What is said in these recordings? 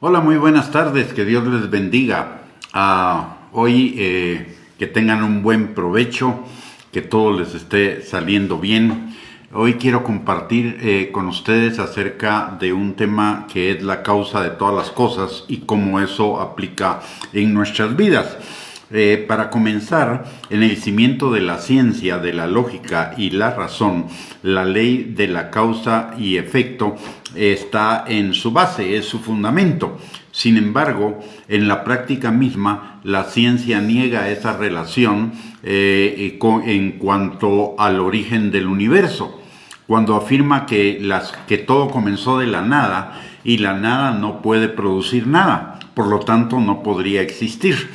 Hola, muy buenas tardes, que Dios les bendiga. Hoy que tengan un buen provecho, que todo les esté saliendo bien. Hoy quiero compartir con ustedes acerca de un tema que es la causa de todas las cosas y cómo eso aplica en nuestras vidas. Para comenzar, en el cimiento de la ciencia, de la lógica y la razón, la ley de la causa y efecto está en su base, es su fundamento. Sin embargo, en la práctica misma, la ciencia niega esa relación en cuanto al origen del universo, cuando afirma que todo comenzó de la nada y la nada no puede producir nada, por lo tanto no podría existir.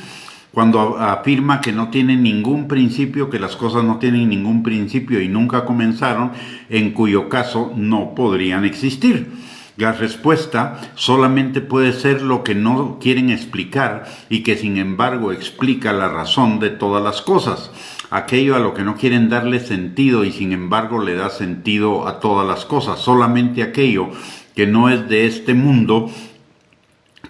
Cuando afirma que no tiene ningún principio, que las cosas no tienen ningún principio y nunca comenzaron, en cuyo caso no podrían existir. La respuesta solamente puede ser lo que no quieren explicar y que sin embargo explica la razón de todas las cosas. Aquello a lo que no quieren darle sentido y sin embargo le da sentido a todas las cosas. Solamente aquello que no es de este mundo,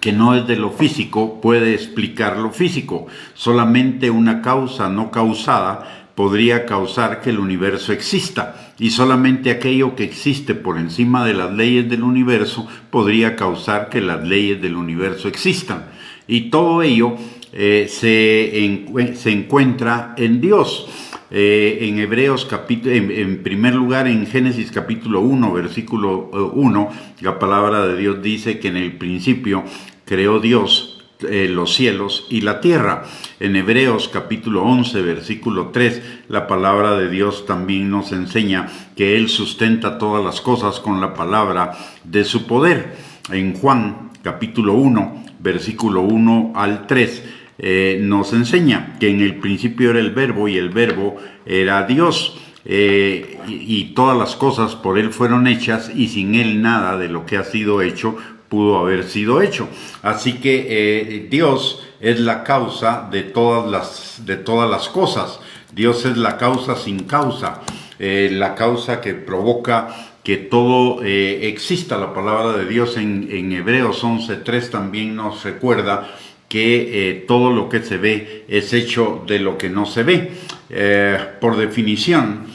que no es de lo físico, puede explicar lo físico. Solamente una causa no causada podría causar que el universo exista, y solamente aquello que existe por encima de las leyes del universo podría causar que las leyes del universo existan. Y todo ello se encuentra en Dios. En Hebreos en primer lugar en Génesis capítulo 1 versículo 1, la palabra de Dios dice que en el principio creó Dios los cielos y la tierra. En Hebreos capítulo 11 versículo 3, la palabra de Dios también nos enseña que Él sustenta todas las cosas con la palabra de su poder. En Juan capítulo 1 versículo 1 al 3, nos enseña que en el principio era el verbo y el verbo era Dios, y todas las cosas por Él fueron hechas y sin Él nada de lo que ha sido hecho pudo haber sido hecho. Así que Dios es la causa de todas las cosas. Dios es la causa sin causa, la causa que provoca que todo exista. La palabra de Dios en Hebreos 11:3 también nos recuerda que todo lo que se ve es hecho de lo que no se ve. Por definición,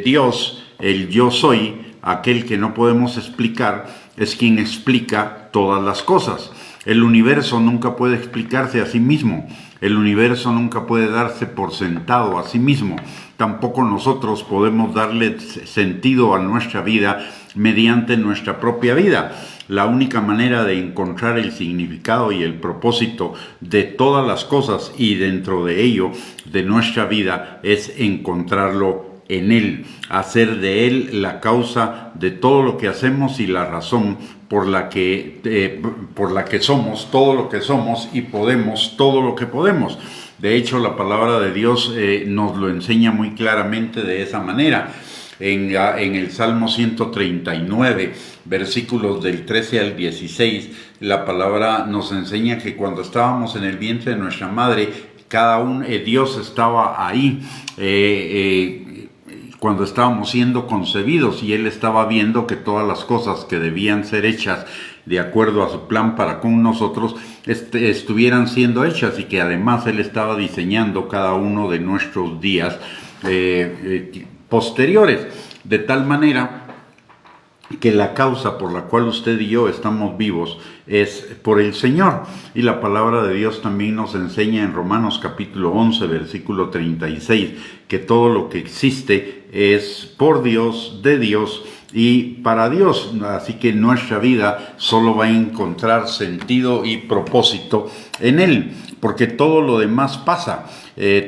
Dios, el yo soy, aquel que no podemos explicar, es quien explica todas las cosas. El universo nunca puede explicarse a sí mismo. El universo nunca puede darse por sentado a sí mismo. Tampoco nosotros podemos darle sentido a nuestra vida mediante nuestra propia vida. La única manera de encontrar el significado y el propósito de todas las cosas y dentro de ello, de nuestra vida, es encontrarlo en Él, hacer de Él la causa de todo lo que hacemos y la razón por la que somos todo lo que somos y podemos todo lo que podemos. De hecho, la palabra de Dios nos lo enseña muy claramente de esa manera. En el Salmo 139, versículos del 13 al 16, la palabra nos enseña que cuando estábamos en el vientre de nuestra madre, Dios estaba ahí, cuando estábamos siendo concebidos, y Él estaba viendo que todas las cosas que debían ser hechas de acuerdo a su plan para con nosotros estuvieran siendo hechas, y que además Él estaba diseñando cada uno de nuestros días posteriores, de tal manera que la causa por la cual usted y yo estamos vivos es por el Señor. Y la palabra de Dios también nos enseña en Romanos capítulo 11, versículo 36, que todo lo que existe es por Dios, de Dios y para Dios. Así que nuestra vida solo va a encontrar sentido y propósito en Él, porque todo lo demás pasa.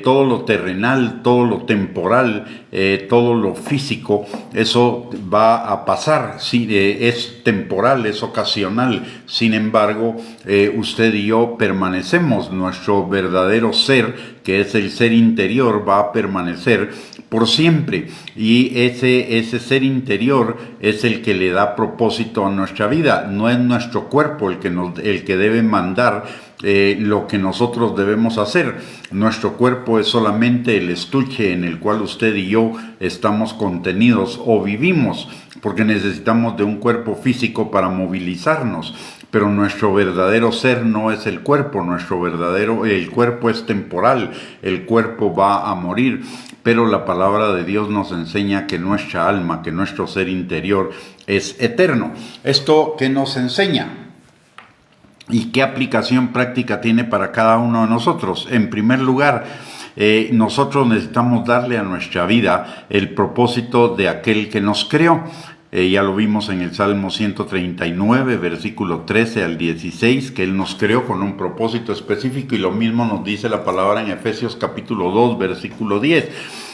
Todo lo terrenal, todo lo temporal, todo lo físico, eso va a pasar. Sí, es temporal, es ocasional. Sin embargo, usted y yo permanecemos. Nuestro verdadero ser, que es el ser interior, va a permanecer por siempre, y ese ser interior es el que le da propósito a nuestra vida. No es nuestro cuerpo el que debe mandar lo que nosotros debemos hacer. Nuestro cuerpo es solamente el estuche en el cual usted y yo estamos contenidos o vivimos, porque necesitamos de un cuerpo físico para movilizarnos, pero nuestro verdadero ser no es el cuerpo, el cuerpo es temporal, el cuerpo va a morir, pero la palabra de Dios nos enseña que nuestra alma, que nuestro ser interior es eterno. ¿Esto qué nos enseña? ¿Y qué aplicación práctica tiene para cada uno de nosotros? En primer lugar, nosotros necesitamos darle a nuestra vida el propósito de aquel que nos creó. Ya lo vimos en el Salmo 139, versículo 13 al 16, que Él nos creó con un propósito específico, y lo mismo nos dice la palabra en Efesios capítulo 2, versículo 10.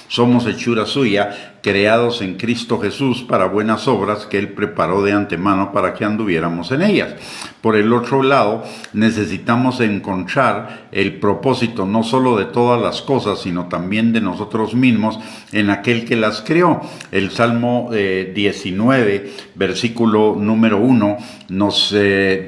Somos hechura suya, creados en Cristo Jesús para buenas obras que Él preparó de antemano para que anduviéramos en ellas. Por el otro lado, necesitamos encontrar el propósito no solo de todas las cosas, sino también de nosotros mismos en aquel que las creó. El Salmo 19, versículo número 1, nos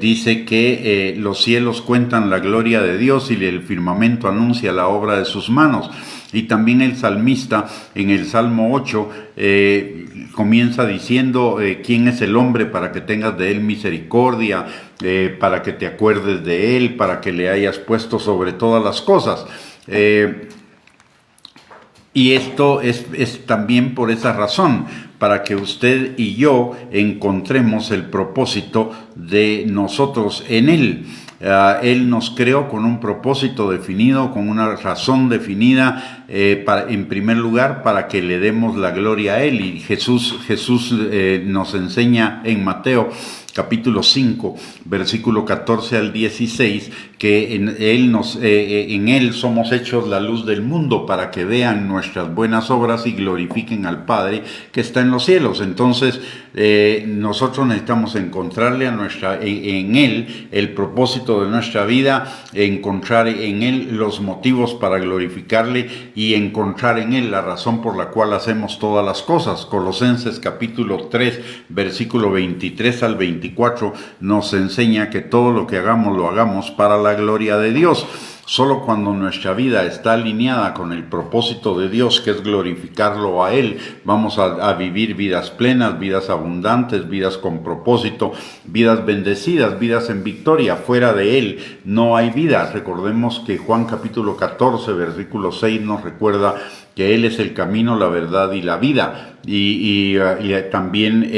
dice que los cielos cuentan la gloria de Dios y el firmamento anuncia la obra de sus manos. Y también el salmista en el Salmo 8 comienza diciendo quién es el hombre para que tengas de él misericordia, para que te acuerdes de él, para que le hayas puesto sobre todas las cosas. Y esto es también por esa razón, para que usted y yo encontremos el propósito de nosotros en Él. Él nos creó con un propósito definido, con una razón definida, en primer lugar para que le demos la gloria a Él. Y Jesús nos enseña en Mateo capítulo 5, versículo 14 al 16, que en Él somos hechos la luz del mundo para que vean nuestras buenas obras y glorifiquen al Padre que está en los cielos. Entonces, nosotros necesitamos encontrarle en Él el propósito de nuestra vida, encontrar en Él los motivos para glorificarle y encontrar en Él la razón por la cual hacemos todas las cosas. Colosenses capítulo 3, versículo 23 al 24 nos enseña que todo lo que hagamos lo hagamos para la gloria de Dios. Solo cuando nuestra vida está alineada con el propósito de Dios, que es glorificarlo a Él, vamos a vivir vidas plenas, vidas abundantes, vidas con propósito, vidas bendecidas, vidas en victoria. Fuera de Él no hay vida. Recordemos que Juan capítulo 14, versículo 6 nos recuerda que Él es el camino, la verdad y la vida. Y también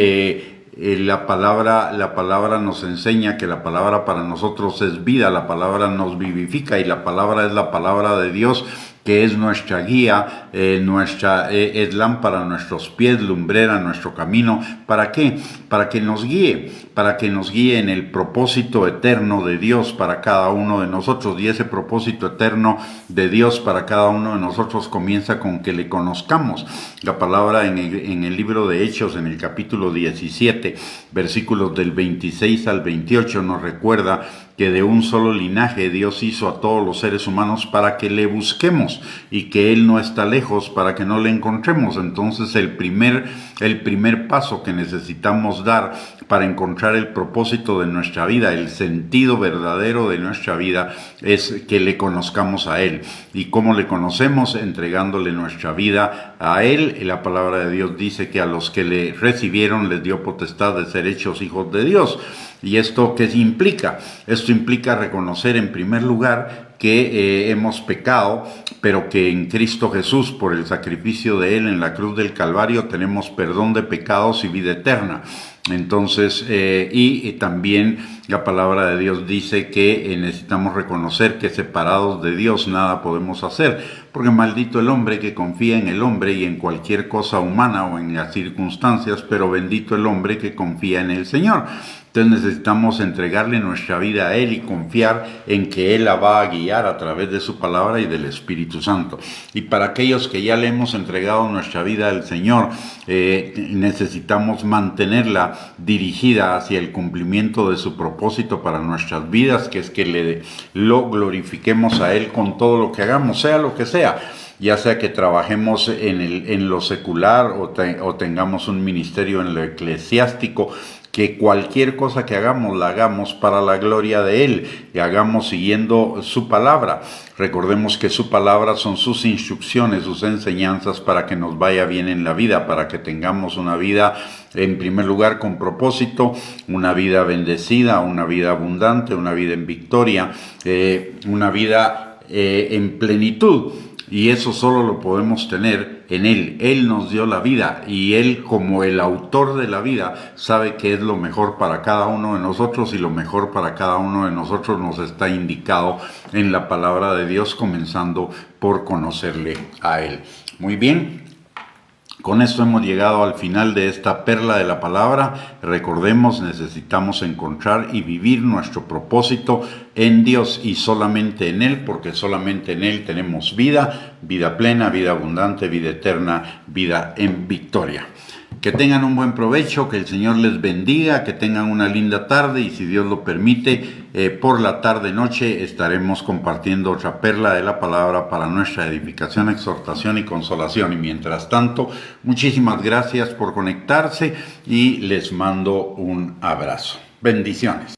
la palabra nos enseña que la palabra para nosotros es vida, la palabra nos vivifica, y la palabra es la palabra de Dios, que es nuestra guía, es lámpara a nuestros pies, lumbrera a nuestro camino. ¿Para qué? Para que nos guíe en el propósito eterno de Dios para cada uno de nosotros. Y ese propósito eterno de Dios para cada uno de nosotros comienza con que le conozcamos. La palabra en el libro de Hechos, en el capítulo 17, versículos del 26 al 28, nos recuerda que de un solo linaje Dios hizo a todos los seres humanos para que le busquemos, y que Él no está lejos para que no le encontremos. Entonces el primer paso que necesitamos dar para encontrar el propósito de nuestra vida, el sentido verdadero de nuestra vida, es que le conozcamos a Él. ¿Y cómo le conocemos? Entregándole nuestra vida a Él. Y la palabra de Dios dice que a los que le recibieron les dio potestad de ser hechos hijos de Dios. ¿Y esto qué implica? Esto implica reconocer en primer lugar que hemos pecado, pero que en Cristo Jesús, por el sacrificio de Él en la cruz del Calvario, tenemos perdón de pecados y vida eterna. Entonces, y también la palabra de Dios dice que necesitamos reconocer que separados de Dios nada podemos hacer, porque maldito el hombre que confía en el hombre y en cualquier cosa humana o en las circunstancias, pero bendito el hombre que confía en el Señor. Entonces necesitamos entregarle nuestra vida a Él y confiar en que Él la va a guiar a través de su palabra y del Espíritu Santo. Y para aquellos que ya le hemos entregado nuestra vida al Señor, necesitamos mantenerla dirigida hacia el cumplimiento de su propósito para nuestras vidas, que es que lo glorifiquemos a Él con todo lo que hagamos, sea lo que sea. Ya sea que trabajemos en lo secular o tengamos un ministerio en lo eclesiástico, que cualquier cosa que hagamos la hagamos para la gloria de Él, que hagamos siguiendo su palabra. Recordemos que su palabra son sus instrucciones, sus enseñanzas para que nos vaya bien en la vida, para que tengamos una vida en primer lugar con propósito, una vida bendecida, una vida abundante, una vida en victoria, una vida en plenitud. Y eso solo lo podemos tener en Él. Él nos dio la vida y Él, como el autor de la vida, sabe que es lo mejor para cada uno de nosotros, y lo mejor para cada uno de nosotros nos está indicado en la palabra de Dios, comenzando por conocerle a Él. Muy bien. Con esto hemos llegado al final de esta perla de la palabra. Recordemos, necesitamos encontrar y vivir nuestro propósito en Dios y solamente en Él, porque solamente en Él tenemos vida, vida plena, vida abundante, vida eterna, vida en victoria. Que tengan un buen provecho, que el Señor les bendiga, que tengan una linda tarde, y si Dios lo permite, por la tarde-noche estaremos compartiendo otra perla de la palabra para nuestra edificación, exhortación y consolación. Y mientras tanto, muchísimas gracias por conectarse y les mando un abrazo. Bendiciones.